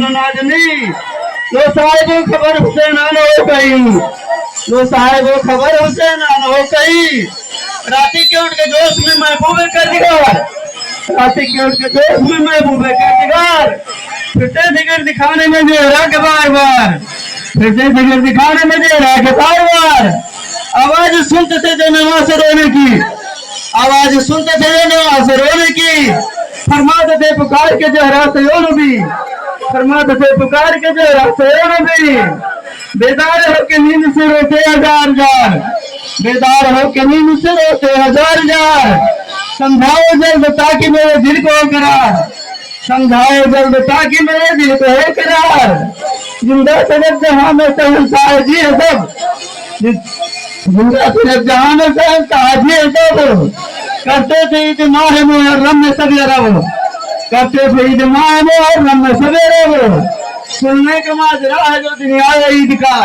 नाजनी लो साहिब खबर हुसैन आनो हो गई लो साहिब खबर हुसैन आनो हो गई राती के उठ के जोश में महबूबे कर दिगार राती के उठ के जोश में महबूबे कर दिगार फिरते फिगर दिखाने में दे रहा के बार बार फिरते फिगर दिखाने में दे रहा के बार बार आवाज सुनते थे जो नमाज से रोने की आवाज सुनते थे जो नमाज से रोने की फरमाते थे पुकार के जो रास्ते ओ नबी फरमाते थे पुकार के जो रास्ते ओ नबी बेदार हो के नींद से रोते हजार हजार बेदार हो के नींद से रोते हजार हजार समझाओ जल्द ताकि मेरे दिल को करार समझाओ जल्द ताकि मेरे दिल को हो करार जिंदा सनत जहां में सहनशाह जी है सब जिंदा सनत जहां में सहनशाह जी है सब करते थे ईद माह मुहर्रम में सवेरा वो करते थे ईद माह मुहर्रम में सवेरा वो सुनने का माजरा है जो दिन आया ईद का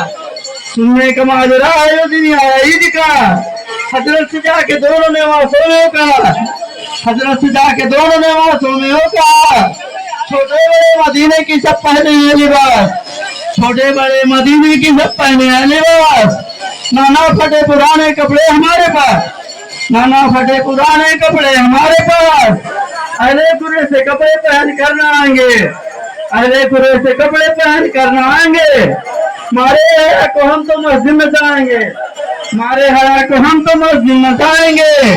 सुनने का माजरा है जो दिन आया ईद का हजरत से जाके दोनों ने वहां सोने का हजरत से जाके दोनों ने वहां सोने का छोटे बड़े मदीने की सब पहने हैं लिबास छोटे बड़े मदीने की सब पहने हैं लिबास नाना फटे पुराने कपड़े हमारे पास नाना फटे पुराने कपड़े हमारे पास अहले कुरे से कपड़े पहन कर न आएंगे अहले कुरे से कपड़े पहन कर न आएंगे मारे हया को हम तो मस्जिद में जाएंगे मारे हया को हम तो मस्जिद में जाएंगे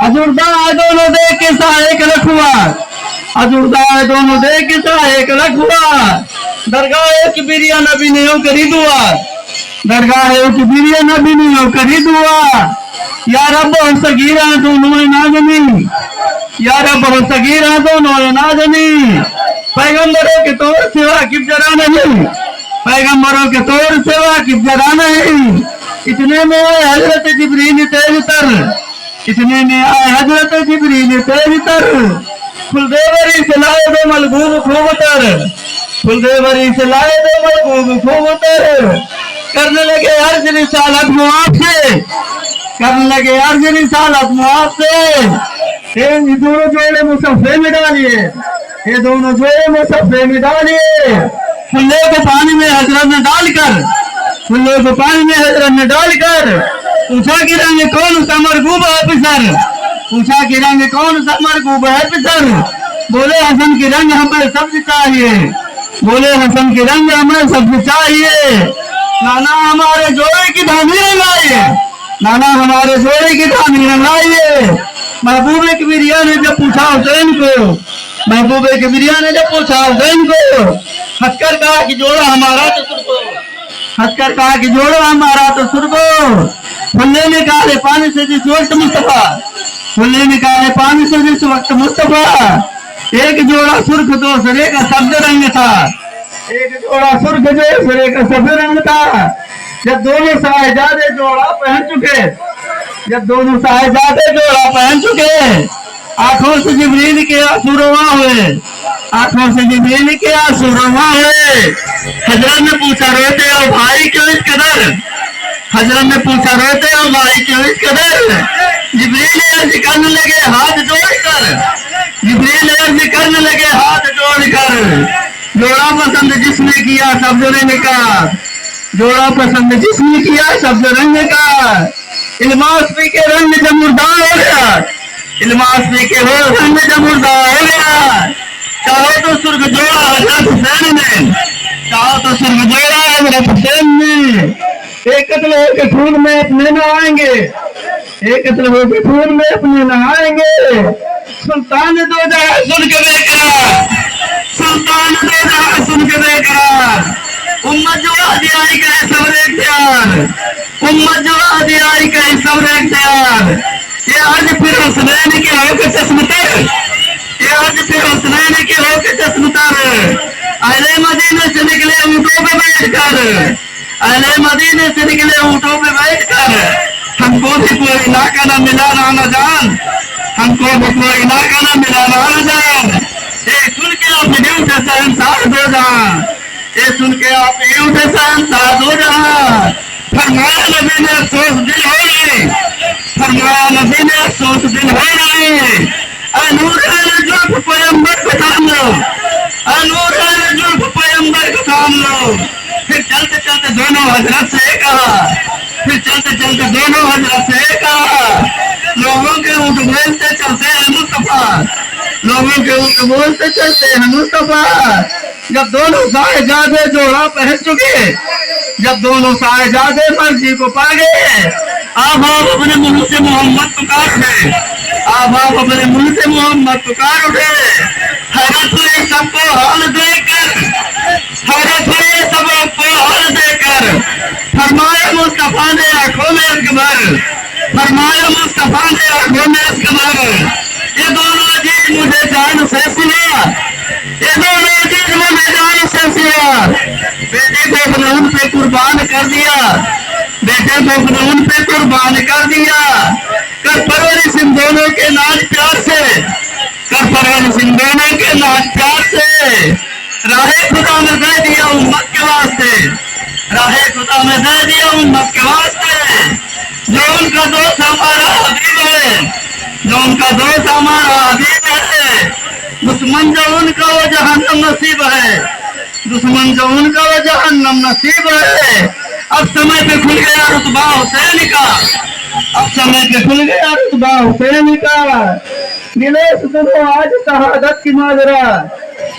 अजुर्दा दोनों देख के सा एक रखुआ अजुर्दा दोनों देख के सा एक रखुआ दरगाह की बिरिया नबी ने करी दुआ दरगाह की बिरिया नबी ने करी दुआ या रब सगीरा दोनों नाजनी या रब सगीरा दोनों नाजनी पैगंबरों के तौर सेवा की जरा नहीं पैगंबरों के तौर सेवा की जरा नहीं इतने में आए हजरत जिब्रील तेज तर इतने में आए हजरत जिब्रील तेज तर फुलदेवरी से लाए दो मलबूब खूब तर फुलदेवरी से लाए दो मलबूब खूब तर करने लगे अर्ज रिसालत मुआफ से करने लगे अर्ज रिसालत मुआफ से ये दोनों जोड़े मुसफ़े में डालिए ये दोनों जोड़े मुसफ़े में डालिए फुल्ले को पानी में हजरत ने डालकर फुल्ले को पानी में हजरत ने डालकर पूछा कि रंग कौन सा मरगूब है पिसर पूछा कि रंग कौन सा मरगूब है पिसर बोले हसन की रंग हमें सब्ज चाहिए बोले हसन की रंग हमें सब्ज चाहिए नाना हमारे जोड़े की धामी रंगाइए नाना हमारे जोड़े की धामी रंगाइए महबूब कबीरिया ने जब पूछा हुसैन को महबूब कबीरिया ने जब पूछा हुसैन को हंसकर कहा कि जोड़ा हमारा तो सुरको हंसकर कहा कि जोड़ा हमारा तो सुरको फुल्ले निकाले पानी से जिस वक्त मुस्तफा फुल्ले निकाले पानी से जिस वक्त मुस्तफा एक जोड़ा सुर्ख दूसरे का शब्द रंग था एक जोड़ा सुर्ख दूसरे का शब्द रंग था जब दोनों साहिजादे जोड़ा पहन चुके जब दोनों साहिजादे जोड़ा पहन चुके आंखों से जिब्रील के आंसू रवा हुए आंखों से जिब्रील के आंसू रवा हुए हजरत ने पूछा रोते हो भाई क्यों इस कदर हजरत ने पूछा रोते हो भाई क्यों इस कदर जिब्रील अर्ज करने लगे हाथ जोड़कर जिब्रील अर्ज करने लगे हाथ जोड़कर जोड़ा पसंद जिसने किया शब्द रंग का जोड़ा पसंद जिसने किया शब्द रंग का इल्मास पी के रंग जब मुर्दार हो गया इल्मास पी के हो रंग जब मुर्दार हो गया चाहो तो सुर्ख जोड़ा हजरत हुसैन ने चाहो तो सुर्ख जोड़ा हजरत हुसैन ने एक कत्ल हो के खून में अपने नहाएंगे एक कत्ल हो के खून में अपने नहाएंगे सुल्तान दो जगह सुन के बेकरार सुल्तान दो जगह सुन के बेकरार उम्मत जुड़ा दियाई का सब्र इख्तियार उम्मत जुड़ा दियाई का सब्र इख्तियार ये आज फिर हुसैन के हो के चश्म तर ये आज फिर हुसैन के हो के चश्म तर अहले मदीने से निकले ऊँटों पे बैठकर अहले मदीने से निकले ऊँटों पे बैठकर हमको भी कोई इलाका न मिला ना जान हमको भी कोई इलाका न मिला ना जान ये सुन के आप उठे शहंशाह दो जहां ये सुन के आप उठे शहंशाह दो जहां फरमाया नबी ने अफसोस दिल हो गई फरमाया नबी ने अफसोस दिल हो गई अनूर जुल्फ पैगंबर पठान अनूर जुल्फ दोनों हजरत से कहा, फिर चलते चलते दोनों हजरत से कहा, लोगों के ऊँट बोलते चलते हैं मुस्तफा, लोगों के ऊँट बोलते चलते हैं मुस्तफा। जब दोनों साहिबजादे जोड़ा पहन चुके, जब दोनों साहिबजादे मर्जी को पा गए, आप अपने मुंह से मोहम्मद पुकार उठे, आप अपने मुंह से मोहम्मद पुकार उठे। हैरत हुई सबको हाल देकर, हैरत हुई सबको हाल देकर, फरमाया मुस्तफा ने आंखों में अकबर, फरमाया मुस्तफा ने आंखों में अकबर, ये दोनों अजीज मुझे जान से सिया, ये दोनों अजीज मुझे जान से सिया। बेटे को अपने उन पे कुर्बान कर दिया, बेटे को अपने उन पे कुर्बान कर दिया। कर परवरिश इन दोनों के नाच प्यार से, कर परवरिश इन दोनों के नाच प्यार से। राहे खुदा में दे दिया उम्मत के वास्ते, राहे खुदा में दे दिया उम्मत के वास्ते। जो उनका दोस्त हमारा हबीब है, जो उनका दोस्त हमारा हबीब है, दुश्मन जो उनका वो जहन्नम नसीब है, दुश्मन जो उनका वो जहन्नम नसीब है। अब समय पे खुल गया रुतबा हुसैन का, अब समय पे खुल गया रुतबा हुसैन का। दिलों से सुनो आज शहादत की माजरा,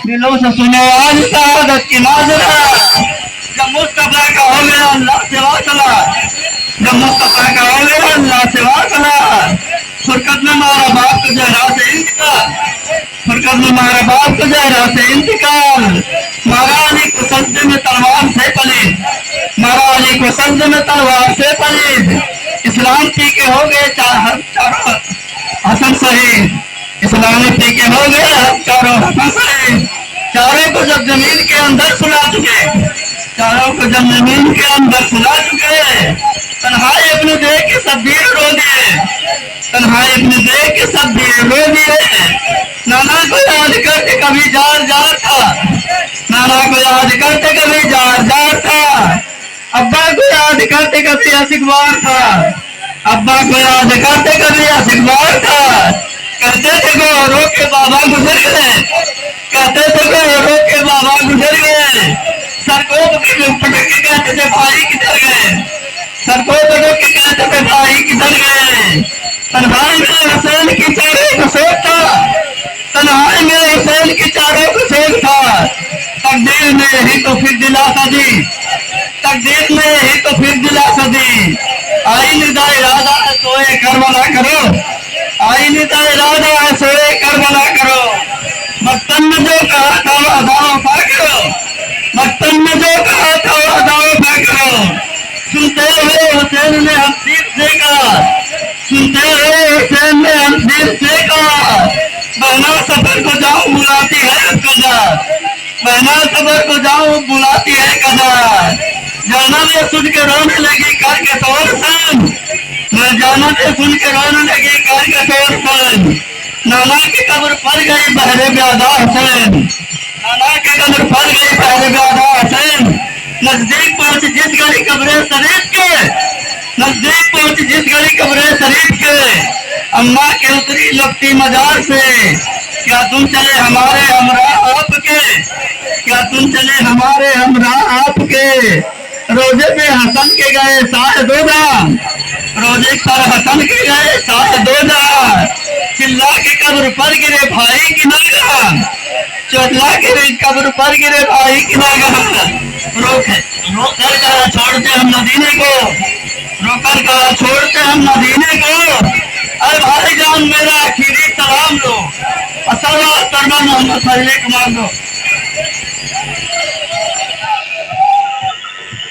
दिलों से सुनो आज शहादत की माजरा। जब मुस्तफा का हो गया अल्लाह से वासला, जब मुस्तफा का हो गया अल्लाह से वासला। फुरकत में मारा बाप को जहरा से इंतकाल, फुरकत में मारा बाप को जहरा से इंतकाल। मारा अली को सजदे में तलवार से पलीद, मारा अली को सजदे में तलवार से पलीद। इस्लाम पी के हो गए चारों हसन शहीद, इस्लामी पी के हो गए चारों हसन शहीद। चारों को जब जमीन के अंदर सुला चुके, चारों को जब जमीन के अंदर सुला चुके, तन्हाई अपने देख के सब भीड़ रो दिए, तन्हाई अपने देख के सब भीड़ रो दिए। नाना को याद करते कभी जार जार था, नाना को याद करते कभी जार जार था। अब्बा को याद करते कभी आशिकवार था, अब्बा को याद करते कभी आशिकवार था। कहते थे को रो के बाबा गुजर गए, कहते थे को रो के बाबा गुजर गए। सर को पटक के कहते थे भाई किधर गए, सर को पटक के कहते थे भाई किधर गए। तन्हाई में हुसैन की चारों को शोक था, तन्हाई में हुसैन की चारों को शोक था। तकदीर ने ही तो फिर दिलासा दी, तकदीर ने ही तो फिर दिलासा दी। आई निदा इरादा है सोए करबला करो, आई निदा इरादा है सोए करबला करो। मक्तन ने जो कहा था वादा वफा करो, मक्तन ने जो कहा था वादा वफा करो। सुनते हुए हुसैन ने हम तीर से कहा, सुनते हुए हुसैन ने हम तीर से कहा। बहना सफर को जाऊं बुलाती है कदा, बहना सफर को जाऊं बुलाती है कदा। जाना में सुन के रोने लगी करके तोर सन, मैं जाना में सुन के रोने लगी करके तोर सन। नाना की कब्र पर गई बहरे ब्यादा हुसैन, नाना की कब्र पर गई बहरे ब्यादा हुसैन। नजदीक पहुंच जिस गली कब्रे शरीफ के, नजदीक पहुंच जिस गली कब्रे शरीफ के। अम्मा के उतरी लगती मजार से, क्या तुम चले हमारे हमरा आपके, क्या तुम चले हमारे हमरा आपके। रोजे पे हसन के गए साढ़े दो दाम, रोजे पर हसन के गए साढ़े दो दाम। चिल्ला के कब्र पर गिरे भाई की नागा, चोटला के कब्र पर गिरे भाई की नागा। रोक कर कहा छोड़ते हम मदीने को, रोकर कहा छोड़ते हम मदीने को। अरे भाई जान मेरा आखिरी सलाम लो, असला मोहम्मद मान लो।